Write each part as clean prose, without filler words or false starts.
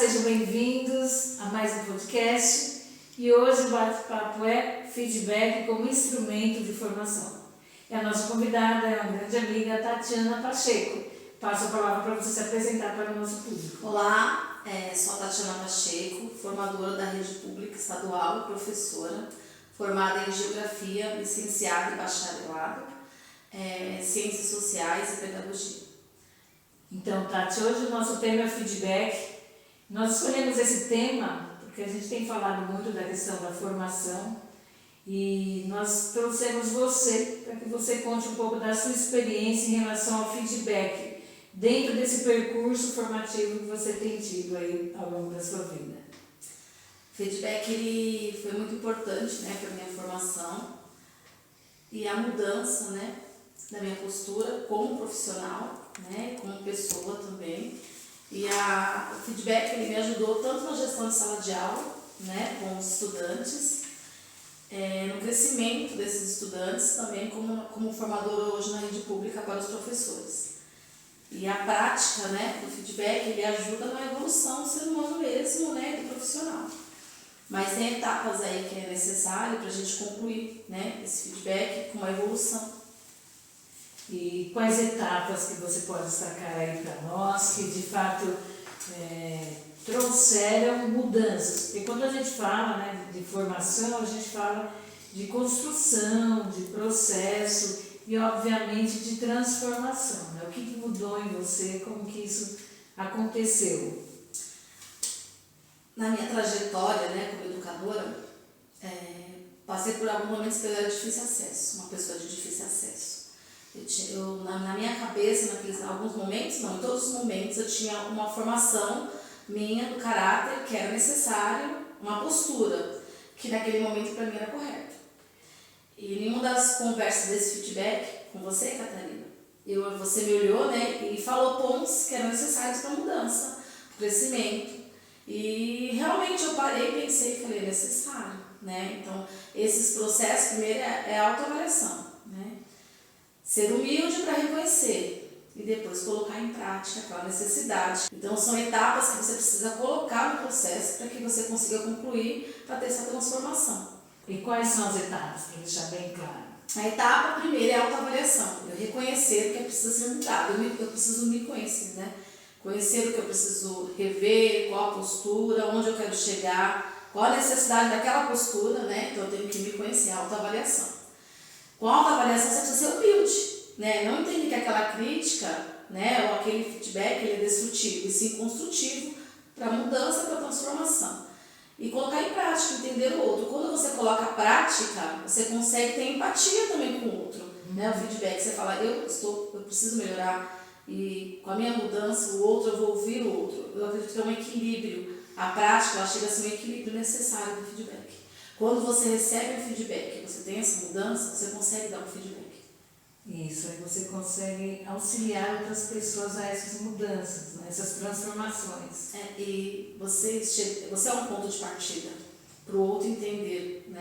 sejam bem-vindos a mais um podcast e hoje o bate-papo é feedback como instrumento de formação. E a nossa convidada é uma grande amiga, Tatiana Pacheco. Passo a palavra para você se apresentar para o nosso público. Olá, sou a Tatiana Pacheco, formadora da Rede Pública Estadual, professora, formada em Geografia, licenciada e bacharelado, Ciências Sociais e Pedagogia. Então, Tati, hoje o nosso tema é feedback. Nós escolhemos esse tema porque a gente tem falado muito da questão da formação e nós trouxemos você para que você conte um pouco da sua experiência em relação ao feedback dentro desse percurso formativo que você tem tido aí ao longo da sua vida. O feedback ele foi muito importante, para a minha formação e a mudança, da minha postura como profissional, como pessoa também. E o feedback ele me ajudou tanto na gestão de sala de aula, com os estudantes, no crescimento desses estudantes, também como formadora hoje na rede pública para os professores. E a prática, do feedback, ele ajuda na evolução do ser humano mesmo, do profissional. Mas tem etapas aí que é necessário para a gente concluir, esse feedback com uma evolução. E quais etapas que você pode destacar aí para nós que de fato trouxeram mudanças? Porque quando a gente fala de formação, a gente fala de construção, de processo e obviamente de transformação. O que mudou em você, como que isso aconteceu? Na minha trajetória como educadora, passei por alguns momentos que eu era de difícil acesso, uma pessoa de difícil acesso. Na minha cabeça, alguns momentos, não, em todos os momentos, eu tinha uma formação minha do caráter que era necessário, uma postura que naquele momento para mim era correta. E em uma das conversas desse feedback com você, Catarina, você me olhou e falou pontos que eram necessários para a mudança, para o crescimento. E realmente eu parei, pensei e falei, é necessário. Então, esses processos, primeiro é a autoavaliação. Ser humilde para reconhecer e depois colocar em prática aquela necessidade. Então, são etapas que você precisa colocar no processo para que você consiga concluir para ter essa transformação. E quais são as etapas, para deixar bem claro? A etapa primeira é a autoavaliação. Eu reconhecer o que precisa ser mudado. Eu preciso me conhecer, Conhecer o que eu preciso rever, qual a postura, onde eu quero chegar, qual a necessidade daquela postura, Então, eu tenho que me conhecer, a autoavaliação. Com a autoavaliação, você precisa ser humilde, Não entender que aquela crítica, ou aquele feedback, ele é destrutivo, e sim construtivo para a mudança, para a transformação. E colocar em prática, entender o outro. Quando você coloca a prática, você consegue ter empatia também com o outro. O feedback, você fala, eu preciso melhorar, e com a minha mudança, o outro, eu vou ouvir o outro. Eu acredito que é um equilíbrio. A prática, ela chega a ser um equilíbrio necessário do feedback. Quando você recebe um feedback, você tem essa mudança, você consegue dar um feedback. Isso, aí você consegue auxiliar outras pessoas a essas mudanças, essas transformações. E você é um ponto de partida para o outro entender,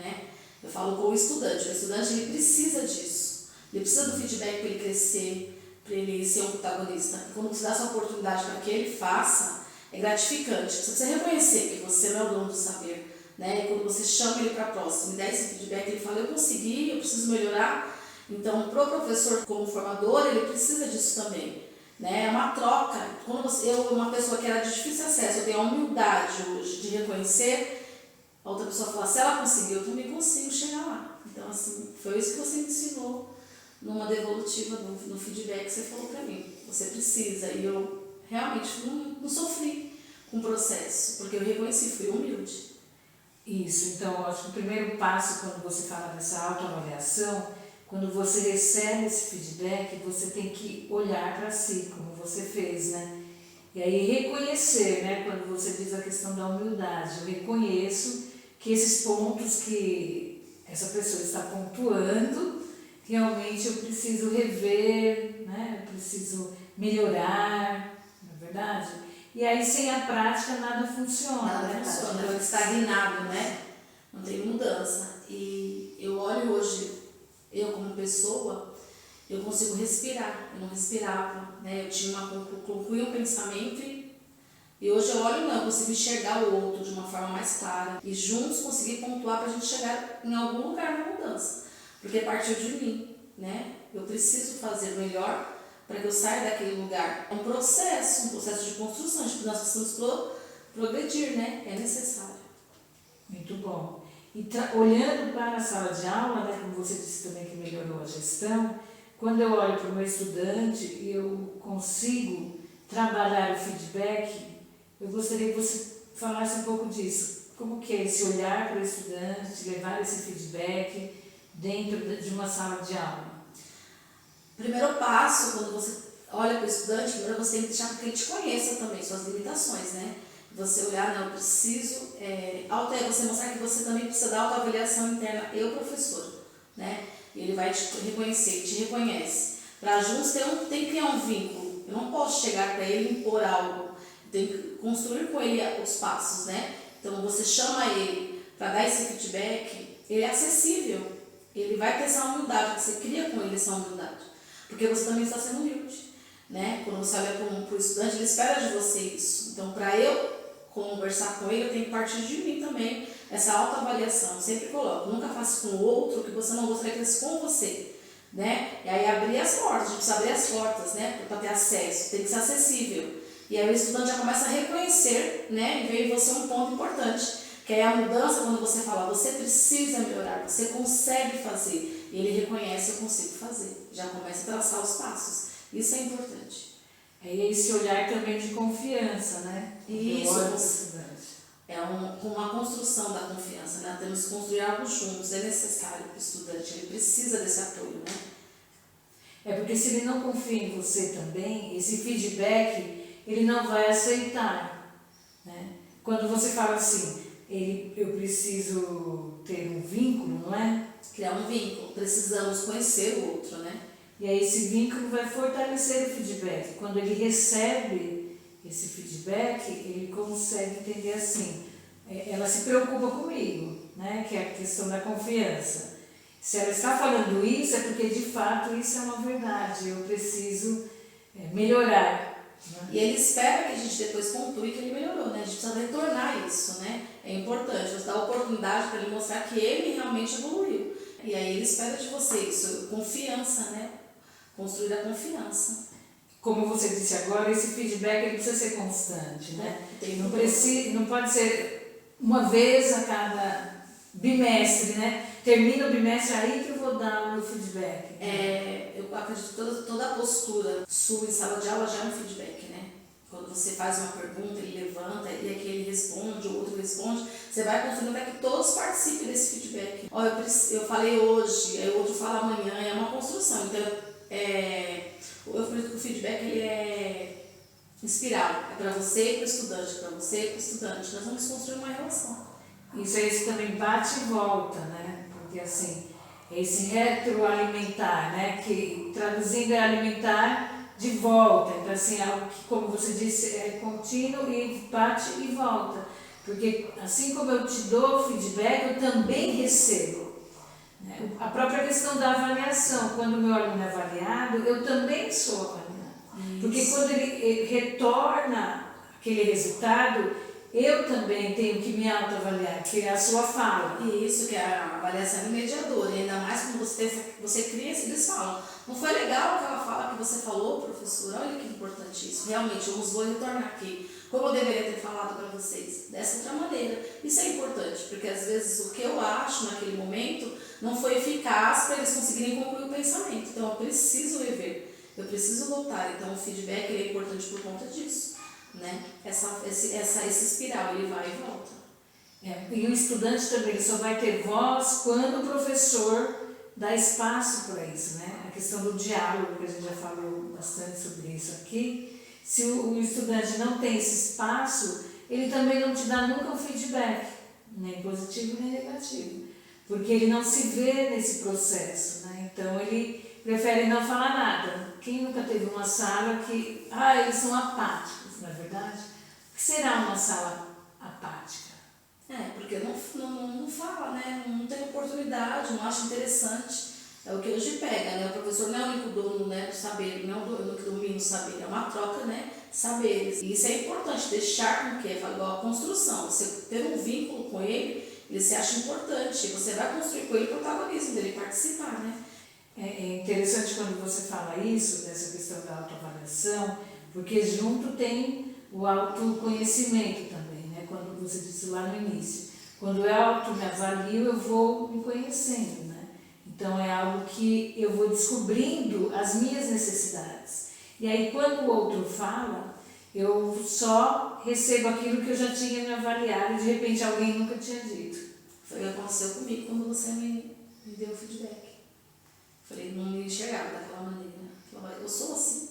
Eu falo com o estudante ele precisa disso. Ele precisa do feedback para ele crescer, para ele ser um protagonista. E quando você dá essa oportunidade para que ele faça, é gratificante. Você precisa reconhecer que você não é o dono do saber. E quando você chama ele para próximo e dá esse feedback, ele fala, eu consegui, eu preciso melhorar. Então, para o professor como formador, ele precisa disso também. É uma troca. Quando uma pessoa que era de difícil acesso, eu tenho a humildade hoje de reconhecer, a outra pessoa fala, se ela conseguiu, eu também consigo chegar lá. Então, assim, foi isso que você me ensinou numa devolutiva, no feedback que você falou para mim. Você precisa. E eu realmente não sofri com o processo, porque eu reconheci, fui humilde. Isso, então eu acho que o primeiro passo quando você fala dessa autoavaliação, quando você recebe esse feedback, você tem que olhar para si, como você fez, E aí reconhecer, quando você diz a questão da humildade, eu reconheço que esses pontos que essa pessoa está pontuando, realmente eu preciso rever, eu preciso melhorar, não é verdade? E aí, sem a prática, nada funciona. Nada funciona, é estagnado, Não tem mudança. E eu olho hoje, eu como pessoa, eu consigo respirar. Eu não respirava, Eu tinha concluí um pensamento e E hoje eu olho, não, eu consigo enxergar o outro de uma forma mais clara e juntos conseguir pontuar para a gente chegar em algum lugar na mudança. Porque partiu de mim, né? Eu preciso fazer o melhor para que eu saia daquele lugar. É um processo de construção, nós precisamos progredir, né? É necessário. Muito bom. E olhando para a sala de aula, né, como você disse também que melhorou a gestão, quando eu olho para o meu estudante e eu consigo trabalhar o feedback, eu gostaria que você falasse um pouco disso. Como que é esse olhar para o estudante, levar esse feedback dentro de uma sala de aula? Primeiro passo, quando você olha para o estudante, primeiro você tem que deixar que ele te conheça também, suas limitações, né? Você olhar, não, eu preciso, você mostrar que você também precisa da autoavaliação interna, eu professor, né? E ele vai te reconhecer, te reconhece. Para juntos tem que criar um vínculo. Eu não posso chegar para ele e impor algo. Tem que construir com ele os passos, né? Então você chama ele para dar esse feedback, ele é acessível. Ele vai ter essa humildade, você cria com ele essa humildade. Porque você também está sendo humilde, né? Quando você olha para o estudante, ele espera de você isso. Então, para eu conversar com ele, eu tenho que partir de mim também, essa autoavaliação. Eu sempre coloco, nunca faça com o outro o que você não gostaria que fosse com você, né? E aí abrir as portas, a gente precisa abrir as portas, né? Para ter acesso, tem que ser acessível. E aí o estudante já começa a reconhecer, né? E veio em você um ponto importante, que é a mudança quando você fala, você precisa melhorar, você consegue fazer. E ele reconhece, eu consigo fazer. Já começa a traçar os passos. Isso é importante. É esse olhar também de confiança, né? Isso, é uma construção da confiança, né? Temos que construir algo juntos, é necessário para o estudante, ele precisa desse apoio, né? É porque se ele não confia em você também, esse feedback, ele não vai aceitar, né? Quando você fala assim, eu preciso ter um vínculo, não é? Criar um vínculo, precisamos conhecer o outro, né? E aí esse vínculo vai fortalecer o feedback. Quando ele recebe esse feedback, ele consegue entender assim, ela se preocupa comigo, né? Que é a questão da confiança. Se ela está falando isso, é porque de fato isso é uma verdade, eu preciso melhorar. Né? E ele espera que a gente depois pontue que ele melhorou, né? A gente precisa retornar isso, né? É importante, você dá a oportunidade para ele mostrar que ele realmente evoluiu. E aí ele espera de você isso, confiança, né? Construir a confiança. Como você disse agora, esse feedback ele precisa ser constante, né? Não pode ser uma vez a cada bimestre, né? Termina o bimestre, aí que eu vou dar o meu feedback. Eu acredito que toda a postura sua em sala de aula já é um feedback, né? Quando você faz uma pergunta, ele levanta, e aqui ele responde, o outro responde, você vai construindo até que todos participem desse feedback. Ó, eu falei hoje, aí o outro fala amanhã, é uma construção. Então, eu acredito que o feedback ele é espiral, é para você e para o estudante, para você e para o estudante. Nós vamos construir uma relação. Isso aí também bate e volta, né? Porque assim, esse retroalimentar, né? Que traduzindo é alimentar de volta. Então assim, algo que, como você disse, é contínuo e bate e volta. Porque assim como eu te dou feedback, eu também recebo. A própria questão da avaliação, quando o meu aluno é avaliado, eu também sou avaliado. Isso. Porque quando ele retorna aquele resultado, eu também tenho que me autoavaliar, que é a sua fala. E isso que é a avaliação do mediador, e ainda mais quando você cria, eles falam, não foi legal aquela fala que você falou, professora, olha que importante isso, realmente eu vou retornar aqui. Como eu deveria ter falado para vocês? Dessa outra maneira. Isso é importante, porque às vezes o que eu acho naquele momento não foi eficaz para eles conseguirem concluir o pensamento. Então eu preciso rever, eu preciso voltar. Então o feedback ele é importante por conta disso, né? Esse espiral, ele vai e volta. E o estudante também ele só vai ter voz quando o professor dá espaço para isso, né? A questão do diálogo, que a gente já falou bastante sobre isso aqui. Se o estudante não tem esse espaço, ele também não te dá nunca um feedback, nem positivo nem negativo, porque ele não se vê nesse processo, né? Então ele prefere não falar nada. Quem nunca teve uma sala que, eles são apáticos, não é verdade? O que será uma sala apática? Porque não fala, né? Não tem oportunidade, não acha interessante. É o que hoje pega, né? O professor não é o único dono, né, do saber, não o dono que domina o saber, é uma troca, né, de saberes. E isso é importante, deixar com que, igual a construção, você ter um vínculo com ele se acha importante, você vai construir com ele o protagonismo dele, participar, né. É interessante quando você fala isso, dessa questão da autoavaliação, porque junto tem o autoconhecimento também, né? Quando você disse lá no início. Quando eu me avalio, eu vou me conhecendo, né? Então é algo que eu vou descobrindo as minhas necessidades. E aí quando o outro fala, eu só recebo aquilo que eu já tinha me avaliado e de repente alguém nunca tinha dito. Foi o que aconteceu comigo quando você me deu o feedback. Falei, não me enxergava daquela maneira. Falei, eu sou assim.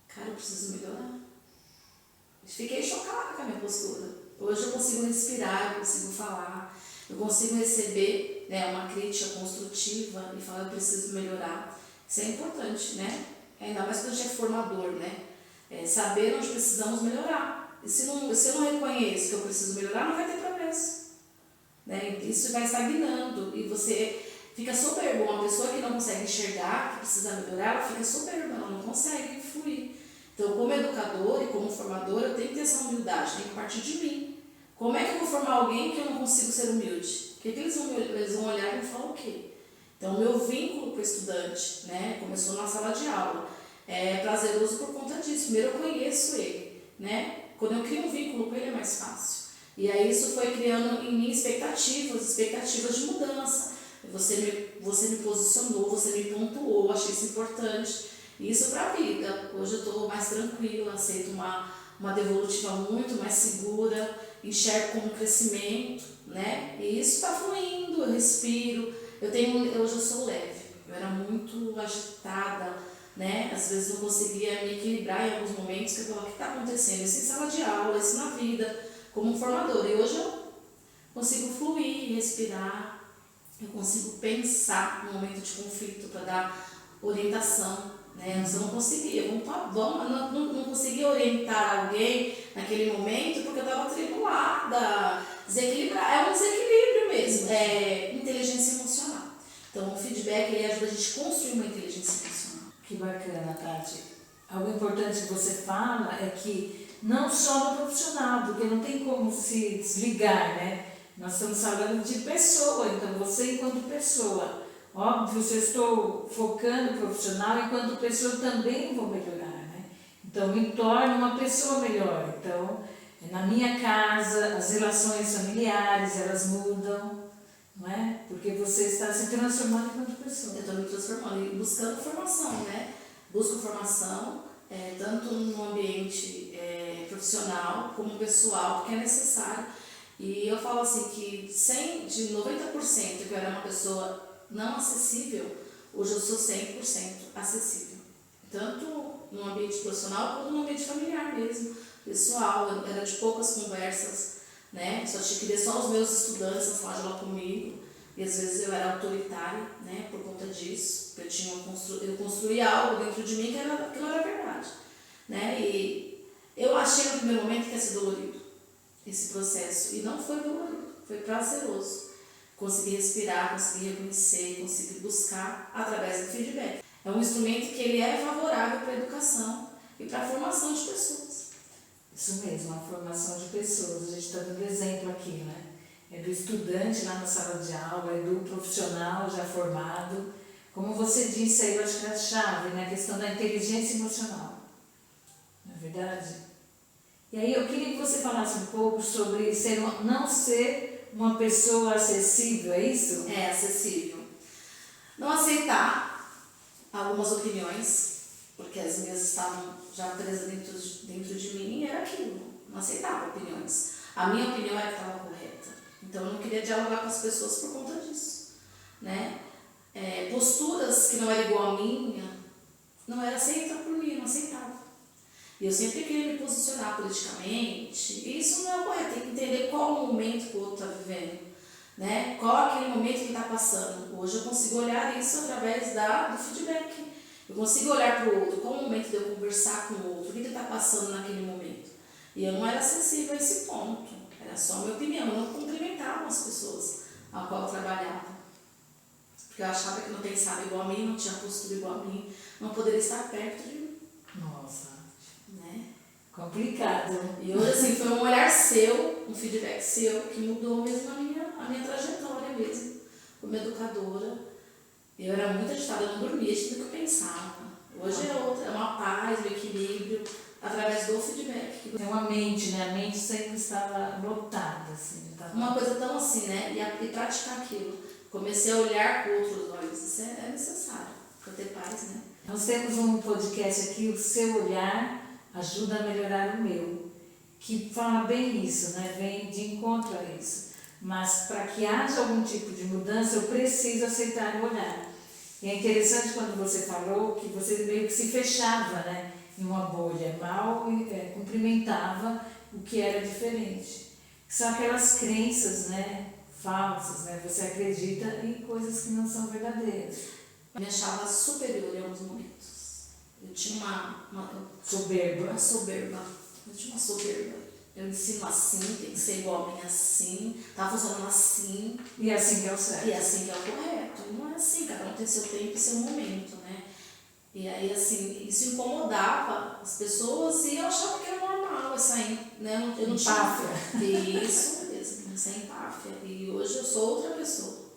Cara, eu preciso melhorar. Fiquei chocada com a minha postura. Hoje eu consigo respirar, eu consigo falar, eu consigo receber, né, uma crítica construtiva e falar, eu preciso melhorar. Isso é importante, né? Ainda mais quando a gente é formador, né? Saber onde precisamos melhorar. E se eu não reconheço que eu preciso melhorar, não vai ter progresso. Né? Isso vai estagnando e você fica soberbo. Uma pessoa que não consegue enxergar, que precisa melhorar, ela fica soberba, ela não consegue fluir. Então, como educador e como formador, eu tenho que ter essa humildade, tem que partir de mim. Como é que eu vou formar alguém que eu não consigo ser humilde? O que eles vão olhar e vão falar o quê? Então, o meu vínculo com o estudante, né, começou na sala de aula, é prazeroso por conta disso. Primeiro, eu conheço ele, né? Quando eu crio um vínculo com ele, é mais fácil. E aí, isso foi criando em mim expectativas de mudança. Você me posicionou, você me pontuou, achei isso importante. Isso para a vida. Hoje eu estou mais tranquila, aceito uma devolutiva muito mais segura, enxergo como crescimento, né? E isso está fluindo, eu respiro. Hoje eu sou leve, eu era muito agitada, né? Às vezes não conseguia me equilibrar em alguns momentos, que eu falava, o que está acontecendo? Isso em sala de aula, isso na vida, como formador. E hoje eu consigo fluir, respirar, eu consigo pensar no momento de conflito para dar orientação. Antes eu não conseguia, não conseguia orientar alguém naquele momento porque eu estava atribulada, desequilibrada. É um desequilíbrio mesmo, é inteligência emocional. Então o feedback ele ajuda a gente a construir uma inteligência emocional. Que bacana, Tati. Algo importante que você fala é que não só no profissional, porque não tem como se desligar, né? Nós estamos falando de pessoa, então você enquanto pessoa. Óbvio, se eu estou focando no profissional, enquanto pessoa também vou melhorar, né? Então, me torno uma pessoa melhor. Então, na minha casa, as relações familiares, elas mudam, não é? Porque você está se transformando enquanto pessoa. Eu estou me transformando e buscando formação, né? Busco formação, tanto no ambiente profissional como pessoal, porque é necessário. E eu falo assim que de 90% que eu era uma pessoa não acessível, hoje eu sou 100% acessível. Tanto no ambiente profissional quanto no ambiente familiar mesmo, pessoal. Eu era de poucas conversas, né? Só queria só os meus estudantes na sala de aula comigo. E às vezes eu era autoritária, né? Por conta disso. Eu construía algo dentro de mim que não era verdade. Né? E eu achei no primeiro momento que ia ser dolorido esse processo. E não foi dolorido, foi prazeroso. Consegui respirar, consegui reconhecer, consegui buscar através do feedback. É um instrumento que ele é favorável para a educação e para a formação de pessoas. Isso mesmo, a formação de pessoas. A gente está dando exemplo aqui, né? É do estudante lá na sala de aula, é do profissional já formado. Como você disse aí, eu acho que é a chave, né? A questão da inteligência emocional. Não é verdade? E aí eu queria que você falasse um pouco sobre não ser uma pessoa acessível, é isso? É, acessível. Não aceitar algumas opiniões, porque as minhas estavam já presas dentro de mim e era aquilo. Não aceitava opiniões. A minha opinião era que estava correta. Então eu não queria dialogar com as pessoas por conta disso. Né? Posturas que não eram igual a minha, não era aceita por mim, não aceitava. E eu sempre queria me posicionar politicamente, e isso não é o correto, tem que entender qual o momento que o outro está vivendo, né? Qual é aquele momento que está passando. Hoje eu consigo olhar isso através do feedback. Eu consigo olhar para o outro, qual o momento de eu conversar com o outro, o que ele está passando naquele momento. E eu não era acessível a esse ponto, era só a minha opinião, eu não cumprimentava as pessoas ao qual eu trabalhava. Porque eu achava que não pensava igual a mim, não tinha postura igual a mim, não poderia estar perto de mim. Nossa, Né? complicado. E hoje, assim, foi um olhar seu, um feedback seu, que mudou mesmo a minha trajetória mesmo, como educadora. Eu era muito agitada, eu não dormia de tudo que eu pensava. Hoje é outra, é uma paz, um equilíbrio, através do feedback. É uma mente, né? A mente sempre estava lotada, assim. Uma coisa tão assim, né? E praticar aquilo. Comecei a olhar com outros olhos. Isso é necessário para ter paz, né? Nós temos um podcast aqui, O Seu Olhar Ajuda a Melhorar o Meu, que fala bem isso, né? Vem de encontro a isso. Mas para que haja algum tipo de mudança, eu preciso aceitar o olhar. E é interessante quando você falou que você meio que se fechava, né? Em uma bolha, mal cumprimentava o que era diferente. São aquelas crenças, né? Falsas, né? Você acredita em coisas que não são verdadeiras. Eu me achava superior em alguns momentos. Eu tinha uma Soberba. soberba. Eu tinha uma soberba. Eu ensino assim, tem que ser igual a mim assim, tá funcionando assim. E é assim que é o certo. E é assim que é o correto. E não é assim, cada um tem seu tempo e seu momento, né? E aí, assim, isso incomodava as pessoas e eu achava que era normal isso aí, né? Eu não Empáfia. tinha... Isso mesmo, essa empáfia. E hoje eu sou outra pessoa.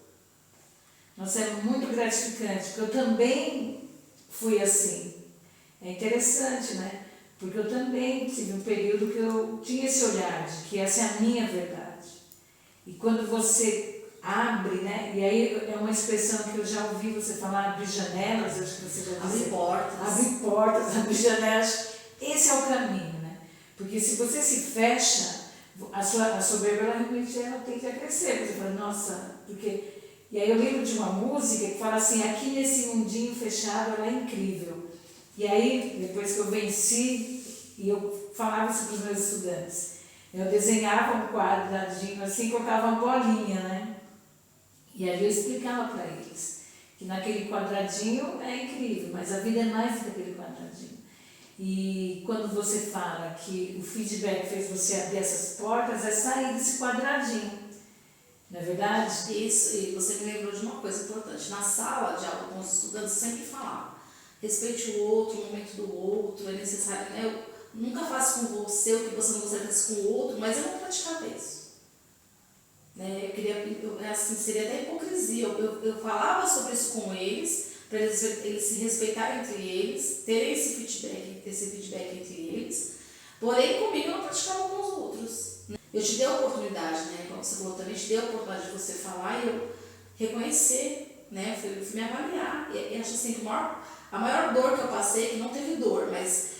Nossa, é muito gratificante, porque eu também fui assim. É interessante, né? Porque eu também tive um período que eu tinha esse olhar de que essa é a minha verdade. E quando você abre, né? E aí é uma expressão que eu já ouvi você falar, abrir janelas, eu acho que você já disse. Abrir portas. Abrir portas, abrir janelas. Esse é o caminho, né? Porque se você se fecha, a soberba ela realmente ela tende a crescer. Você fala, nossa, porque... E aí eu lembro de uma música que fala assim, aqui nesse mundinho fechado ela é incrível. E aí, depois que eu venci, e eu falava isso para os meus estudantes, eu desenhava um quadradinho assim, colocava uma bolinha, né? E aí eu explicava para eles que naquele quadradinho é incrível, mas a vida é mais do que aquele quadradinho. E quando você fala que o feedback fez você abrir essas portas, é sair desse quadradinho. Não é verdade? Isso, e você me lembrou de uma coisa importante. Na sala de aula com os estudantes, sempre falava, respeite o outro, o momento do outro, é necessário, né? Eu nunca faço com você o que você não gostaria de fazer com o outro, mas eu não praticava isso. Né? Assim, seria até hipocrisia. Eu falava sobre isso com eles, para eles se respeitarem entre eles, terem esse feedback entre eles, porém comigo eu não praticava com os outros. Eu te dei a oportunidade, né? Como você falou também, te dei a oportunidade de você falar e eu reconhecer, né? Eu fui me avaliar. E acho assim que a maior dor que eu passei, que não teve dor, mas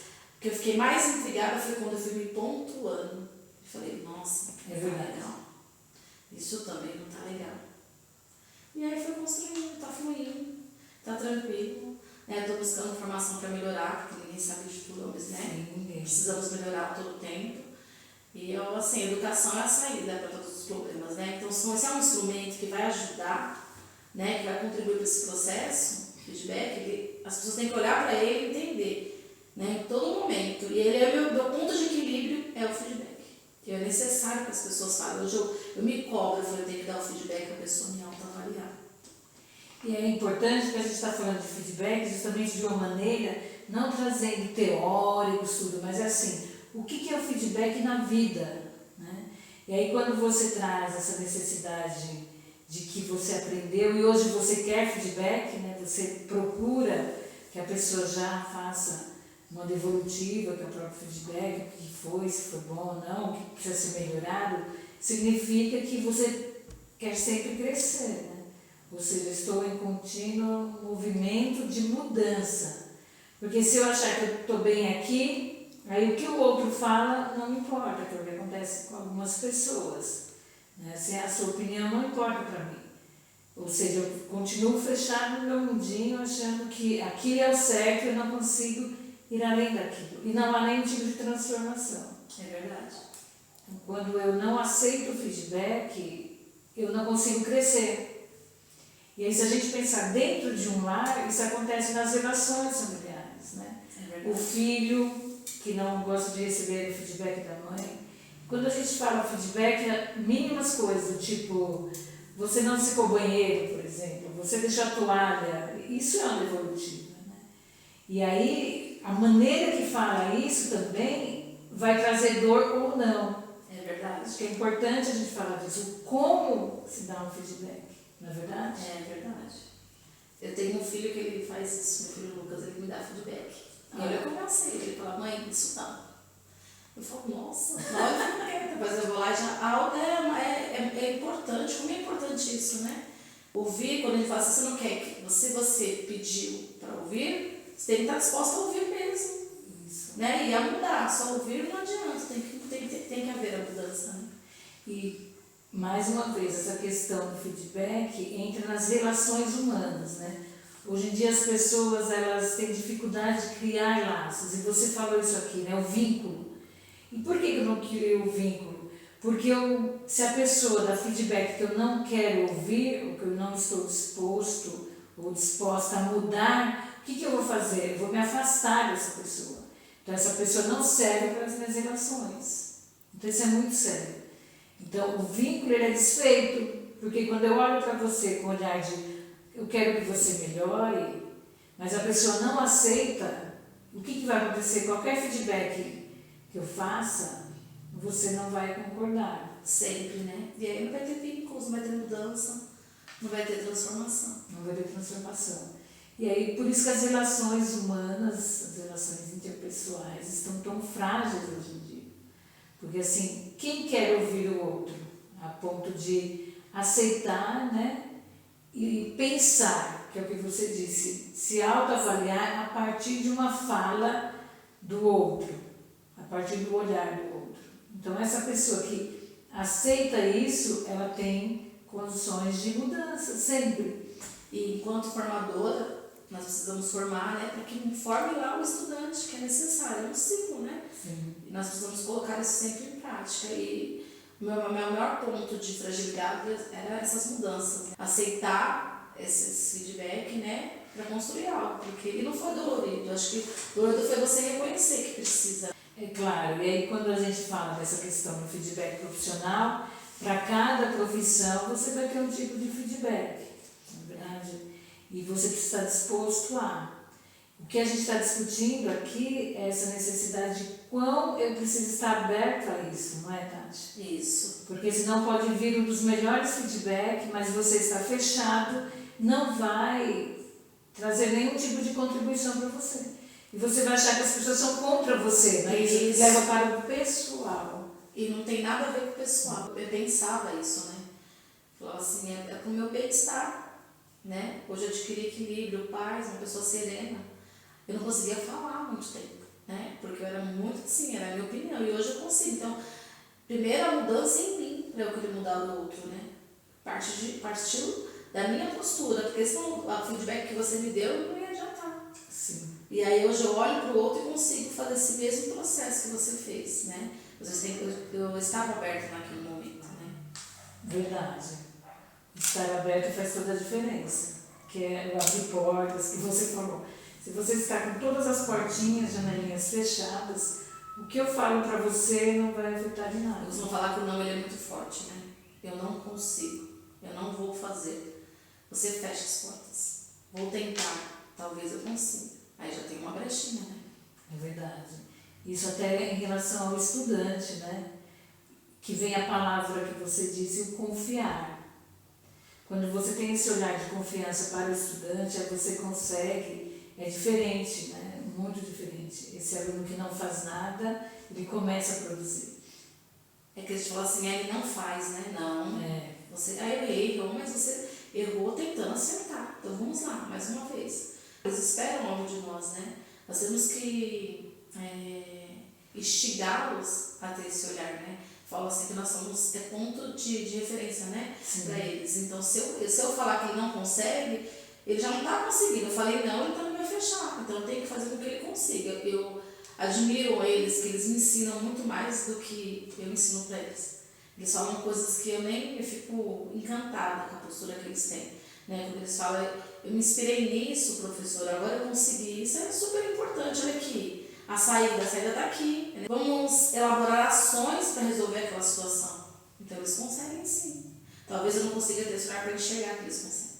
que eu fiquei mais intrigada foi quando eu fui me pontuando. Eu falei, nossa, é verdade. Legal. Isso também não tá legal. E aí foi construindo, tá fluindo, tá tranquilo. Estou buscando formação para melhorar, porque ninguém sabe de tudo, mas né? Sim, Precisamos melhorar todo o tempo. E eu, assim, educação é a saída para todos os problemas, né? Então, se é um instrumento que vai ajudar, né, que vai contribuir para esse processo, feedback, as pessoas têm que olhar para ele e entender, né, em todo momento. E ele é o meu ponto de equilíbrio, é o feedback. Que é necessário que as pessoas falem. Hoje eu me cobro, eu tenho que dar o feedback para a pessoa me autoavaliar. E é importante que a gente está falando de feedback justamente de uma maneira, não trazendo teóricos, tudo, mas é assim, o que é o feedback na vida? Né? E aí quando você traz essa necessidade de que você aprendeu e hoje você quer feedback, né? Você procura que a pessoa já faça uma devolutiva, que é o próprio feedback, o que foi, se foi bom ou não, o que precisa ser melhorado, significa que você quer sempre crescer, né? Ou seja, estou em contínuo movimento de mudança. Porque se eu achar que eu estou bem aqui, aí o que o outro fala não importa, que é o que acontece com algumas pessoas. Né? Se a sua opinião não importa para mim. Ou seja, eu continuo fechado no meu mundinho, achando que aquilo é o certo e eu não consigo ir além daquilo. E não há nenhum tipo de transformação. É verdade. Então, quando eu não aceito o feedback, eu não consigo crescer. E aí, se a gente pensar dentro de um lar, isso acontece nas relações familiares, né? O filho que não gosta de receber o feedback da mãe. Quando a gente fala feedback, é mínimas coisas, tipo, você não secou o banheiro, por exemplo, você deixou a toalha, isso é uma devolutiva, né? E aí, a maneira que fala isso também vai trazer dor ou não. É verdade. Acho que é importante a gente falar disso. Como se dá um feedback, não é verdade? É verdade. Eu tenho um filho que ele faz isso, meu filho Lucas, ele me dá feedback. E eu conversei, ele fala, mãe, isso não. Eu falo, nossa, não, eu fico quieta, mas eu vou lá e já. É importante, como é importante isso, né? Ouvir, quando ele fala assim, você não quer que. Se você pediu para ouvir, você tem que estar disposto a ouvir mesmo. Isso. Né? E a mudar, só ouvir não adianta, tem que haver a mudança. Né? E, mais uma vez, essa questão do feedback entra nas relações humanas, né? Hoje em dia as pessoas elas têm dificuldade de criar laços, e você falou isso aqui, né? O vínculo. E por que eu não criei o vínculo? Porque se a pessoa dá feedback que eu não quero ouvir, ou que eu não estou disposto ou disposta a mudar, o que eu vou fazer? Eu vou me afastar dessa pessoa. Então essa pessoa não serve para as minhas relações. Então isso é muito sério. Então o vínculo ele é desfeito, porque quando eu olho para você com o olhar de eu quero que você melhore, mas a pessoa não aceita, o que vai acontecer? Qualquer feedback que eu faça, você não vai concordar. Sempre, né? E aí não vai ter vínculos, não vai ter mudança, não vai ter transformação. Não vai ter transformação. E aí, por isso que as relações humanas, as relações interpessoais estão tão frágeis hoje em dia. Porque assim, quem quer ouvir o outro a ponto de aceitar, né? E pensar, que é o que você disse, se autoavaliar a partir de uma fala do outro, a partir do olhar do outro. Então, essa pessoa que aceita isso, ela tem condições de mudança, sempre. E enquanto formadora, nós precisamos formar, né, para que forme lá o estudante, que é necessário, é um ciclo, né? Sim. E nós precisamos colocar isso sempre em prática. E o meu maior ponto de fragilidade era essas mudanças. Aceitar esses feedback, né, para construir algo, porque ele não foi dolorido. Acho que dolorido foi você reconhecer que precisa. É claro, e aí quando a gente fala dessa questão do feedback profissional, para cada profissão você vai ter um tipo de feedback, não é verdade? E você precisa estar disposto a. O que a gente está discutindo aqui é essa necessidade de quão eu preciso estar aberto a isso, não é, Tati? Isso. Porque senão pode vir um dos melhores feedbacks, mas você está fechado, não vai trazer nenhum tipo de contribuição para você. E você vai achar que as pessoas são contra você, né? Isso leva para o pessoal. E não tem nada a ver com o pessoal. Eu pensava isso, né? Falava assim, é para o meu bem-estar, né? Hoje eu adquiri equilíbrio, paz, uma pessoa serena. Eu não conseguia falar há muito tempo, né? Porque eu era muito assim, era a minha opinião. E hoje eu consigo. Então, primeiro a mudança em mim, para eu querer mudar o outro, né? Partiu da minha postura, porque senão o feedback que você me deu não ia adiantar. Sim. E aí hoje eu olho para o outro e consigo fazer esse mesmo processo que você fez, né? Eu estava aberto naquele momento, né? Verdade. Estar aberto faz toda a diferença. Que é o abrir portas, que você falou. Se você está com todas as portinhas, janelinhas fechadas, o que eu falo para você não vai afetar em nada. Eu costumo falar que o não ele é muito forte, né? Eu não consigo, eu não vou fazer. Você fecha as portas. Vou tentar, talvez eu consiga. Aí já tem uma brechinha, né? É verdade. Isso até em relação ao estudante, né? Que vem a palavra que você disse, o confiar. Quando você tem esse olhar de confiança para o estudante, aí você consegue, é diferente, né? Muito diferente. Esse aluno que não faz nada, ele começa a produzir. É que a gente fala assim, ele não faz, né? Não. É. Aí eu errei, mas você errou tentando acertar. Então vamos lá, mais uma vez. Eles esperam algo de nós, né? Nós temos que instigá-los a ter esse olhar, né? Falo assim que nós somos ponto de referência, né? Para eles. Então, se eu falar que ele não consegue, ele já não está conseguindo. Eu falei não, ele também vai fechar. Então, eu tenho que fazer com que ele consiga. Eu admiro eles, que eles me ensinam muito mais do que eu ensino para eles. Eles falam coisas que eu fico encantada com a postura que eles têm. Né? Quando eles falam, eu me inspirei nisso, professor, agora eu consegui. Isso é super importante, olha aqui. A saída está aqui. Né? Vamos elaborar ações para resolver aquela situação. Então eles conseguem sim. Talvez eu não consiga ter esse olhar para enxergar que eles conseguem.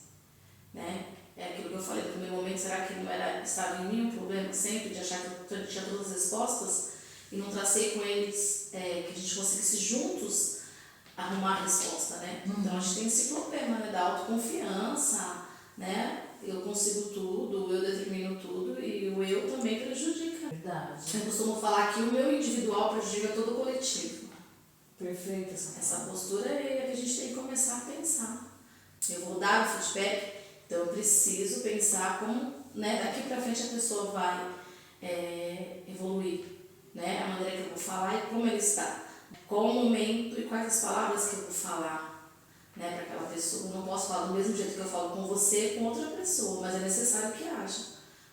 Né? É aquilo que eu falei no primeiro momento, será que não estava em mim o problema sempre, de achar que eu tinha todas as respostas e não tracei com eles que a gente conseguisse juntos arrumar a resposta, né? Então a gente tem esse problema, né, da autoconfiança, né? Eu consigo tudo, eu determino tudo e o eu também prejudica. Verdade. Eu costumo falar que o meu individual prejudica todo o coletivo. Perfeito. Essa postura é que a gente tem que começar a pensar. Eu vou dar o feedback, então eu preciso pensar como, né, daqui para frente a pessoa vai evoluir, né, a maneira que eu vou falar e como ele está, qual o momento e quais as palavras que eu vou falar, né, para aquela pessoa. Eu não posso falar do mesmo jeito que eu falo com você com outra pessoa, mas é necessário que haja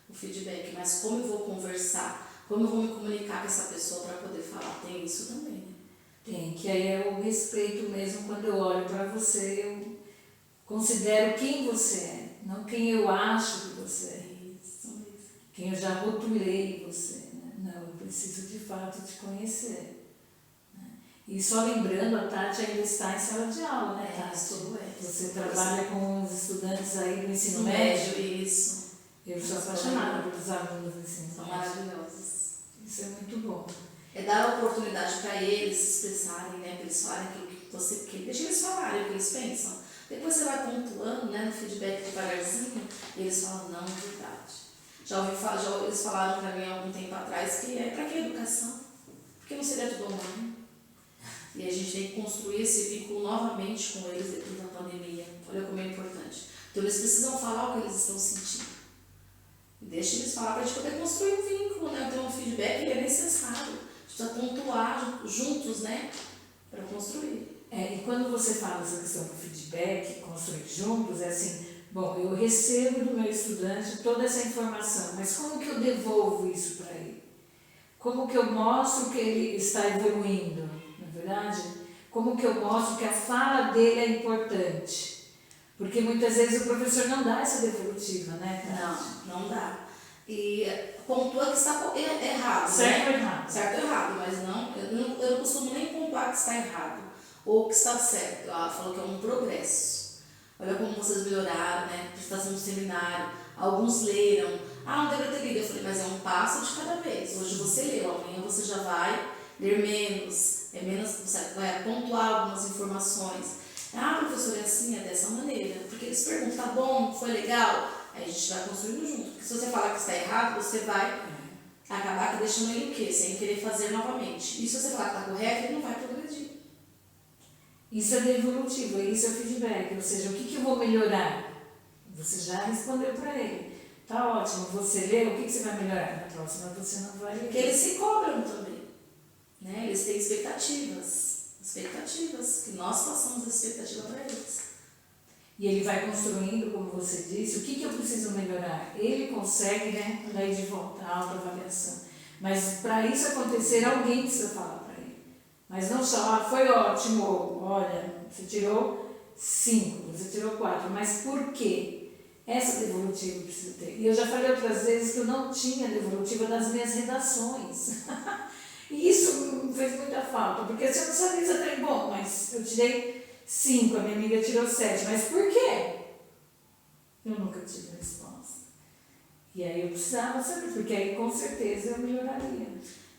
o feedback. Mas como eu vou conversar, como eu vou me comunicar com essa pessoa para poder falar, tem isso também, né? Tem, que aí é o respeito mesmo. Quando eu olho para você, eu considero quem você é, não quem eu acho que você é. Isso. Quem eu já rotulei você, né? Não, eu preciso de fato te conhecer. Né? E só lembrando, a Tati ainda está em sala de aula, né, Tati? Você trabalha com os estudantes aí do ensino médio? Isso. Eu sou apaixonada pelos alunos do ensino médio. São maravilhosos. Isso é muito bom. É dar a oportunidade para eles se expressarem, né? Para eles falarem aquilo que você quer. Deixa eles falarem o que eles pensam. Depois você vai pontuando, né, no feedback devagarzinho e eles falam, não, é verdade. Eles falaram para mim há algum tempo atrás que para que educação? Porque não seria tudo online. E a gente tem que construir esse vínculo novamente com eles depois da pandemia. Olha como é importante. Então eles precisam falar o que eles estão sentindo. Deixa eles falar para a gente poder construir um vínculo, né? Então o feedback ele é necessário. A gente precisa pontuar juntos, né? Para construir. E quando você fala essa questão do feedback, construir juntos, é assim, bom, eu recebo do meu estudante toda essa informação, mas como que eu devolvo isso para ele? Como que eu mostro que ele está evoluindo, não é verdade? Como que eu mostro que a fala dele é importante? Porque muitas vezes o professor não dá essa devolutiva, né? Não dá. E pontua que está errado, certo, né? ou errado. Certo ou errado, mas eu não costumo nem pontuar que está errado ou que está certo. Ela falou que é um progresso. Olha como vocês melhoraram, né? Prestação de seminário, alguns leram. Não deveria ter lido. Eu falei, mas é um passo de cada vez. Hoje você leu, amanhã você já vai ler menos, você vai pontuar algumas informações. Professor, é assim, é dessa maneira. Porque eles perguntam, tá bom, foi legal? Aí a gente vai construindo junto. Porque se você falar que está errado, você vai acabar deixando ele o quê? Sem querer fazer novamente. E se você falar que está correto, ele não vai progredir. Isso é devolutivo, isso é feedback. Ou seja, o que eu vou melhorar? Você já respondeu para ele. Tá ótimo, você leu, o que você vai melhorar? Na próxima você não vai ler. Porque eles se cobram também. Né? Eles têm expectativas, que nós passamos a expectativa para eles. E ele vai construindo, como você disse, o que eu preciso melhorar. Ele consegue, né, daí de volta a autoavaliação. Mas para isso acontecer, alguém precisa falar para ele. Mas não só, foi ótimo, olha, você tirou 5, você tirou 4, mas por quê? Essa devolutiva eu preciso ter. E eu já falei outras vezes que eu não tinha devolutiva das minhas redações. E isso me fez muita falta, porque se eu não sabia exatamente, bom, mas eu tirei 5, a minha amiga tirou 7, mas por quê? Eu nunca tive resposta. E aí eu precisava saber, porque aí com certeza eu melhoraria.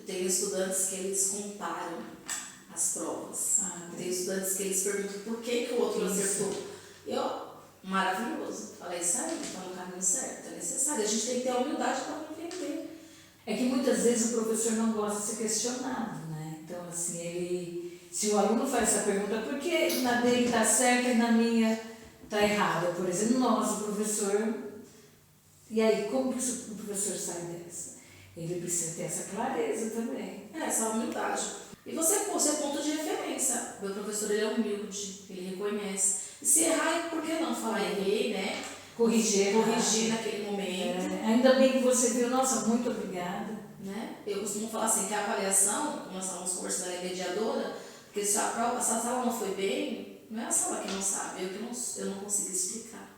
Eu tenho estudantes que eles comparam as provas. Tem estudantes que eles perguntam por que o outro acertou. Maravilhoso. Falei, isso aí, está no caminho certo, é necessário. A gente tem que ter a humildade para compreender. É que muitas vezes o professor não gosta de ser questionado, né? Então, assim, se o aluno faz essa pergunta, por que na dele está certa e na minha está errada? Por exemplo, nosso professor. E aí, como que o professor sai dessa? Ele precisa ter essa clareza também. Essa humildade. E você é ponto de referência. O meu professor ele é humilde, ele reconhece. E se errar, por que não falar errei, né? Corrigir naquele momento. Ainda bem que você viu, nossa, muito obrigada. Né? Eu costumo falar assim, que a avaliação, como nós estávamos conversando, ela é mediadora, porque se a sala não foi bem, não é a sala que não sabe, eu não consigo explicar.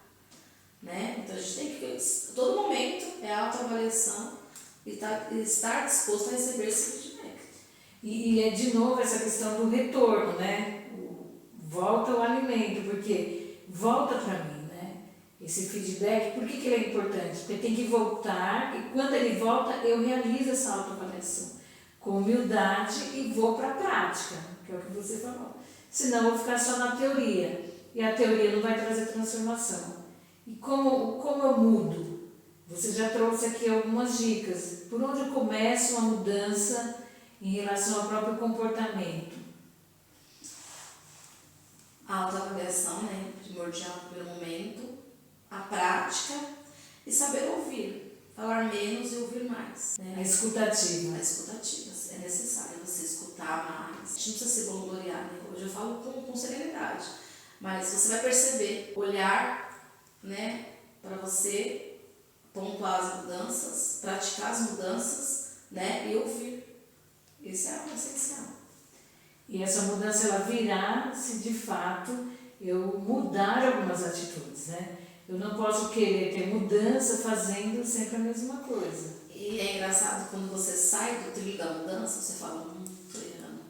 Né? Então a gente tem que, todo momento, é autoavaliação e estar disposto a receber esse feedback. E é de novo essa questão do retorno, né? Volta ao alimento, porque volta para mim. esse feedback, por que ele é importante? Porque tem que voltar, e quando ele volta, eu realizo essa autoavaliação com humildade e vou para a prática, que é o que você falou. Senão eu vou ficar só na teoria, e a teoria não vai trazer transformação. E como eu mudo? Você já trouxe aqui algumas dicas. Por onde eu começo uma mudança em relação ao próprio comportamento? A autoavaliação, né, primordial no primeiro momento, a prática e saber ouvir, falar menos e ouvir mais. Né? A escutativa. A escutativa, é necessário você escutar mais. A gente não precisa se vangloriar, né? Hoje eu falo com serenidade, mas você vai perceber, olhar, né, para você pontuar as mudanças, praticar as mudanças, né, e ouvir. Isso é o essencial. E essa mudança ela virá se de fato eu mudar algumas atitudes, né? Eu não posso querer ter mudança fazendo sempre a mesma coisa. E é engraçado quando você sai do trilho da mudança, você fala, tô errando.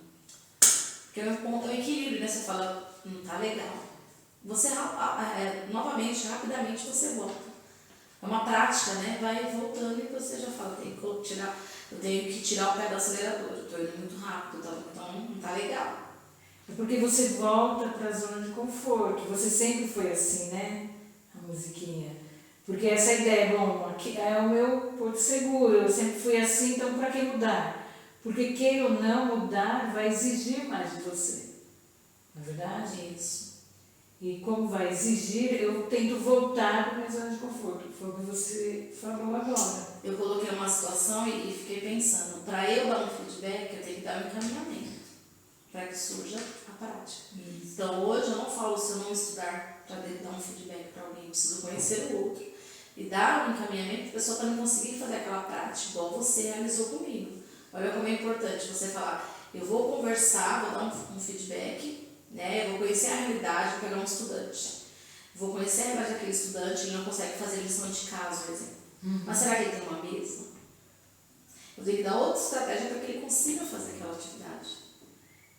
Porque é um equilíbrio, né? Você fala, tá legal. Você, novamente, rapidamente você volta. É uma prática, né? Vai voltando e você já fala, eu tenho que tirar o pé do acelerador, eu tô indo muito rápido, então não tá legal. É porque você volta para a zona de conforto. Você sempre foi assim, né? A musiquinha. Porque essa ideia, bom, aqui é o meu porto seguro, eu sempre fui assim, então para que mudar? Porque queira ou não mudar, vai exigir mais de você. Não é verdade? Isso. E como vai exigir, eu tento voltar para a minha zona de conforto. Foi o que você falou agora. Eu coloquei uma situação e fiquei pensando, para eu dar um feedback, eu tenho que dar um encaminhamento, para que surja a prática. Isso. Então hoje eu não falo se eu não estudar para dar um feedback para alguém, eu preciso conhecer o outro. E dar um encaminhamento para a pessoa também conseguir fazer aquela prática, igual você realizou comigo. Olha como é importante você falar, eu vou conversar, vou dar um feedback, né? Eu vou conhecer a realidade, vou pegar um estudante. Vou conhecer a realidade daquele estudante, ele não consegue fazer lição de casa, por exemplo. Mas será que ele tem uma mesa? Eu tenho que dar outra estratégia para que ele consiga fazer aquela atividade.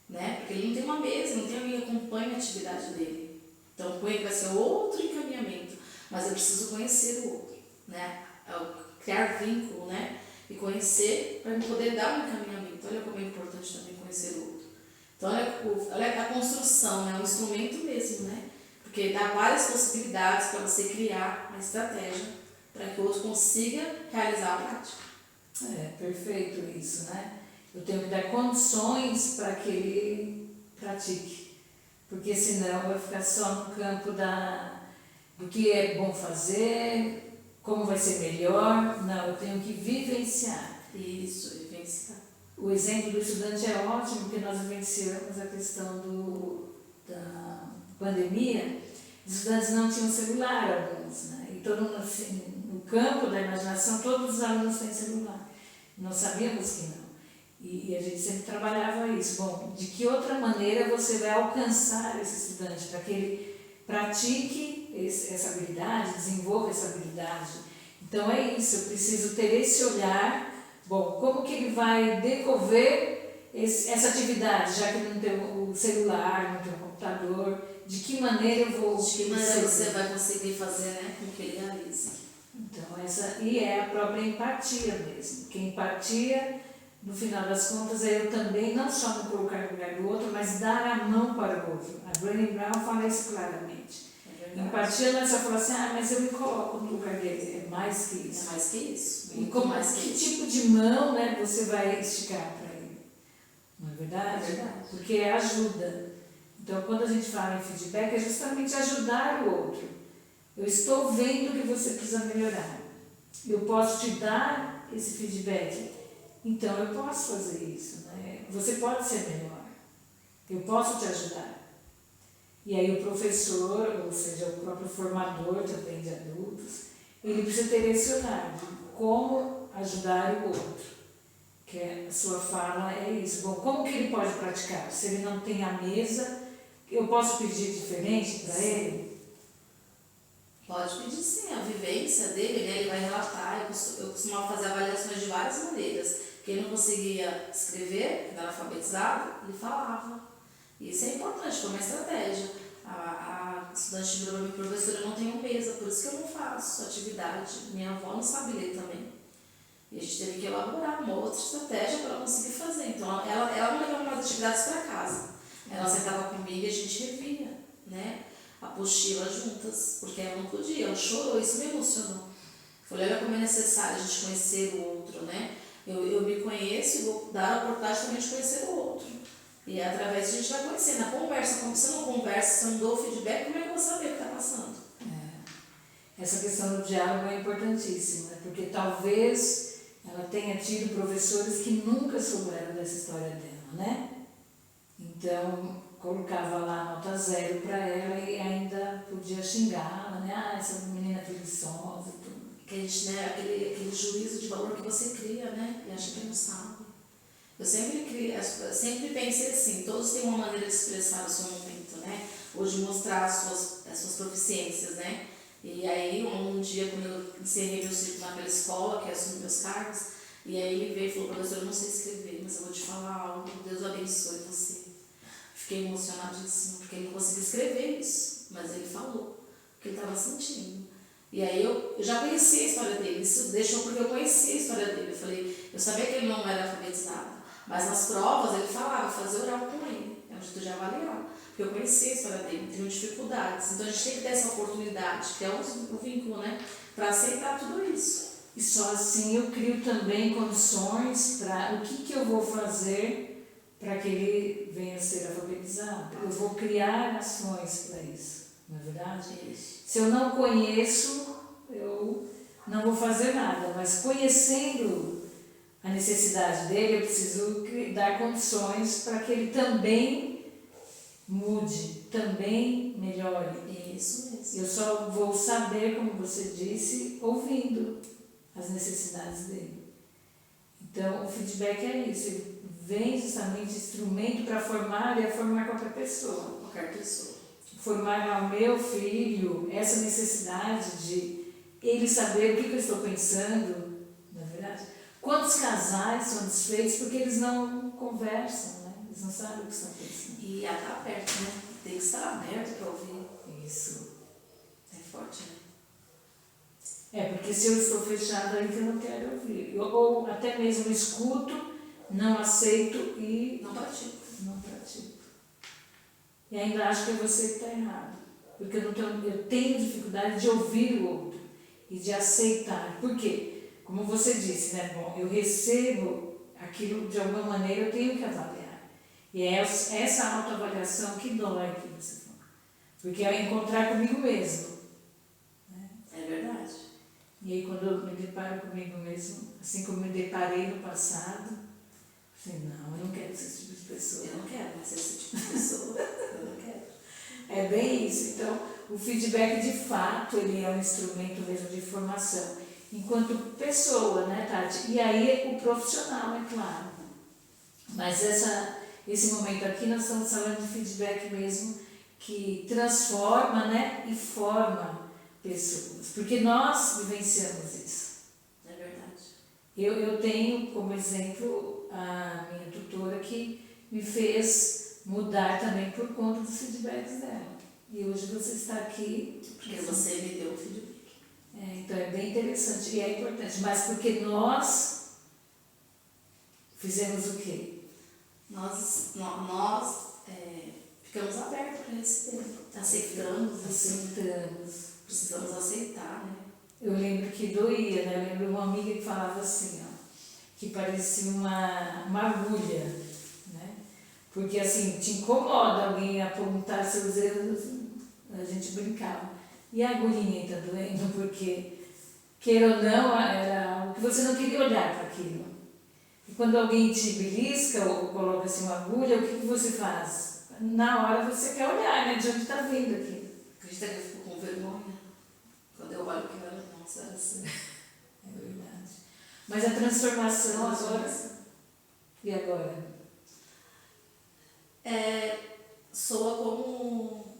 Né? Porque ele não tem uma mesa, não tem alguém que acompanhe a atividade dele. Então com ele vai ser outro encaminhamento, mas eu preciso conhecer o outro. Né? Criar vínculo, né? E conhecer para poder dar um encaminhamento. Olha como é importante também conhecer o outro. Então olha a construção, né? O instrumento mesmo, né? Porque dá várias possibilidades para você criar uma estratégia para que o outro consiga realizar a prática. É, perfeito isso, né? Eu tenho que dar condições para que ele pratique, porque senão vai ficar só no campo do que é bom fazer, como vai ser melhor. Não, eu tenho que vivenciar. Isso, vivenciar. O exemplo do estudante é ótimo, porque nós vivenciamos a questão da pandemia. Os estudantes não tinham celular, alguns, né? E todo mundo, assim, no campo da imaginação, todos os alunos têm celular. Nós sabíamos que não. E a gente sempre trabalhava isso. Bom, de que outra maneira você vai alcançar esse estudante para que ele pratique essa habilidade, desenvolva essa habilidade? Então é isso, eu preciso ter esse olhar. Bom, como que ele vai desenvolver essa atividade, já que ele não tem o celular, não tem o computador? De que maneira eu vou... De que maneira você vai conseguir fazer, né, com que ele realize? Então, e é a própria empatia mesmo. Que empatia, no final das contas, é eu também não só me colocar no lugar do outro, mas dar a mão para o outro. A Brené Brown fala isso claramente. Empatia não é só falar assim, mas eu me coloco no lugar dele. É mais que isso. É mais que isso. E que tipo de mão, né, você vai esticar para ele? Não é verdade? É verdade. Porque é ajuda. Então, quando a gente fala em feedback, é justamente ajudar o outro. Eu estou vendo que você precisa melhorar. Eu posso te dar esse feedback. Então, eu posso fazer isso. Né? Você pode ser melhor. Eu posso te ajudar. E aí o professor, ou seja, o próprio formador também de adultos, ele precisa ter esse olhar de como ajudar o outro. Que a sua fala é isso. Bom, como que ele pode praticar? Se ele não tem a mesa, eu posso pedir diferente para ele? Pode pedir sim, a vivência dele, né, ele vai relatar. Eu costumava fazer avaliações de várias maneiras. Quem não conseguia escrever, que não era alfabetizado, ele falava. Isso é importante, foi uma estratégia. A estudante virou para mim, professora, eu não tenho mesa, por isso que eu não faço atividade. Minha avó não sabe ler também. E a gente teve que elaborar uma outra estratégia para ela conseguir fazer. Então, ela não levava mais atividades para casa. Ela sentava comigo e a gente revia, né, a apostila juntas, porque ela não podia. Ela chorou, isso me emocionou. Falei, olha como é necessário a gente conhecer o outro, né? Eu me conheço e vou dar a oportunidade também de conhecer o outro. E através disso a gente vai conhecer. Na conversa, como você não conversa, você não dou feedback, como é que eu vou saber o que está passando? Essa questão do diálogo é importantíssima, né? Porque talvez ela tenha tido professores que nunca souberam dessa história dela, né? Então, colocava lá nota 0 para ela e ainda podia xingá-la, né? Ah, essa menina é preguiçosa e tudo. Que a gente, né, aquele juízo de valor que você cria, né? E acha que não sabe. Eu sempre pensei assim, todos têm uma maneira de expressar o seu momento, né? Ou de mostrar as suas proficiências, né? E aí, um dia, quando eu encerrei meu ciclo naquela escola, que assumi meus cargos, e aí ele veio e falou, professor, eu não sei escrever, mas eu vou te falar algo, Deus abençoe você. Fiquei emocionadíssima, porque ele não conseguia escrever isso, mas ele falou o que ele estava sentindo. E aí eu já conhecia a história dele, isso deixou porque eu conhecia a história dele. Eu falei, eu sabia que ele não era alfabetizado, mas nas provas ele falava, fazer oral com ele, é onde tu já avaliava. Porque eu conhecia a história dele, tinha dificuldades. Então a gente tem que ter essa oportunidade, que é o vínculo, né? Para aceitar tudo isso. E só assim eu crio também condições para o que eu vou fazer para que ele venha a ser alfabetizado. Eu vou criar ações para isso, não é verdade? Isso. Se eu não conheço, eu não vou fazer nada, mas conhecendo a necessidade dele, eu preciso dar condições para que ele também mude, também melhore. Isso mesmo. Eu só vou saber, como você disse, ouvindo as necessidades dele. Então, o feedback é isso, ele vem justamente instrumento para formar e formar qualquer pessoa. Qualquer pessoa. Formar ao meu filho essa necessidade de ele saber o que eu estou pensando, na verdade. Quantos casais são desfeitos porque eles não conversam, né? Eles não sabem o que estão pensando. E está aberto, né? Tem que estar aberto para ouvir. Isso. É forte, né? É, porque se eu estou fechada aí que eu não quero ouvir. Ou até mesmo escuto, não aceito e não pratico. Não pratico. E ainda acho que é você que está errado. Porque eu tenho dificuldade de ouvir o outro e de aceitar. Por quê? Como você disse, né? Bom, eu recebo aquilo de alguma maneira, eu tenho que avaliar. E é essa autoavaliação que dói, que você falou. Porque é encontrar comigo mesmo. Né? É verdade. E aí quando eu me deparo comigo mesmo, assim como me deparei no passado, assim, não, eu não quero ser esse tipo de pessoa. Eu não quero mais ser esse tipo de pessoa. Eu não quero. É bem isso. Então, o feedback, de fato, ele é um instrumento mesmo de formação. Enquanto pessoa, né, Tati? E aí o profissional, é claro. Mas esse momento aqui nós estamos falando de feedback mesmo que transforma, né, e forma pessoas. Porque nós vivenciamos isso. É verdade. Eu tenho como exemplo a minha tutora que me fez mudar também por conta dos feedbacks dela. E hoje você está aqui... Porque você me deu o feedback. Então é bem interessante e é importante. Mas porque nós fizemos o quê? Nós ficamos abertos para receber. Aceitamos. Precisamos aceitar, né? Eu lembro que doía, né? Eu lembro uma amiga que falava assim, ó, que parecia uma agulha, né? Porque assim, te incomoda alguém apontar seus dedos, a gente brincava. E a agulhinha está doendo porque, queira ou não, era algo que você não queria olhar para aquilo. E quando alguém te belisca ou coloca assim uma agulha, o que você faz? Na hora você quer olhar, né? De onde está vindo aquilo. Acredita que eu fico com vergonha? Quando eu olho que era, nossa, era assim. É verdade. Mas a transformação agora... E agora? Soa como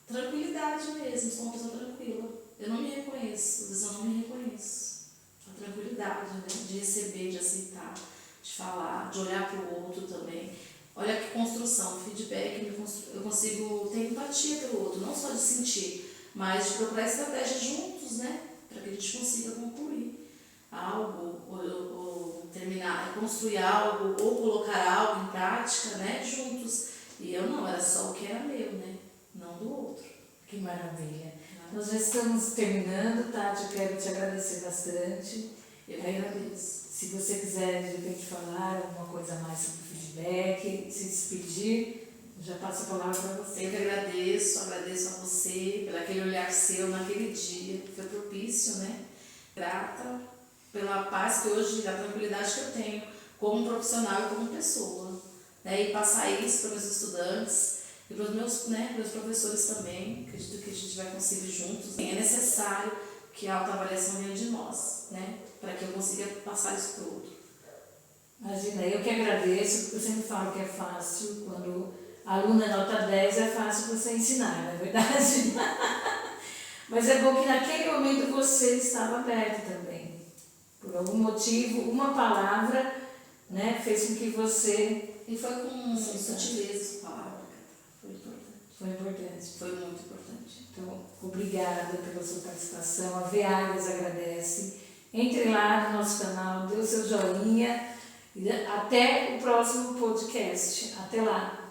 tranquilidade mesmo, sou uma pessoa tranquila. Eu não me reconheço, às vezes eu não me reconheço. A tranquilidade, né? De receber, de aceitar, de falar, de olhar para o outro também. Olha que construção, feedback, eu consigo ter empatia pelo outro, não só de sentir, mas de procurar estratégia juntos, né? Para que a gente consiga concluir algo, ou terminar, construir algo, ou colocar algo em prática, né? Juntos. E eu não, era só o que era meu, né? Não do outro. Que maravilha. Nós já estamos terminando, Tati, eu quero te agradecer bastante. Eu agradeço. Se você quiser, de repente, falar alguma coisa mais sobre o feedback, se despedir, já passo a palavra para você. Eu que agradeço a você pelo aquele olhar seu naquele dia, que foi propício, né? Grata pela paz que hoje, a tranquilidade que eu tenho como profissional e como pessoa. Né? E passar isso para meus estudantes e para os meus, né, para os professores também, acredito que a gente vai conseguir juntos. É necessário que a autoavaliação venha de nós, né? Para que eu consiga passar isso para o outro. Imagina, eu que agradeço, eu sempre falo que é fácil, quando a aluna é nota 10 é fácil você ensinar, não é verdade? Mas é bom que naquele momento você estava aberto também. Por algum motivo, uma palavra, né, fez com que você... E foi com sutileza a palavra, foi importante. Foi importante. Foi muito importante. Então, obrigada pela sua participação. A Veagas agradece. Entre lá no nosso canal, dê o seu joinha. E até o próximo podcast. Até lá!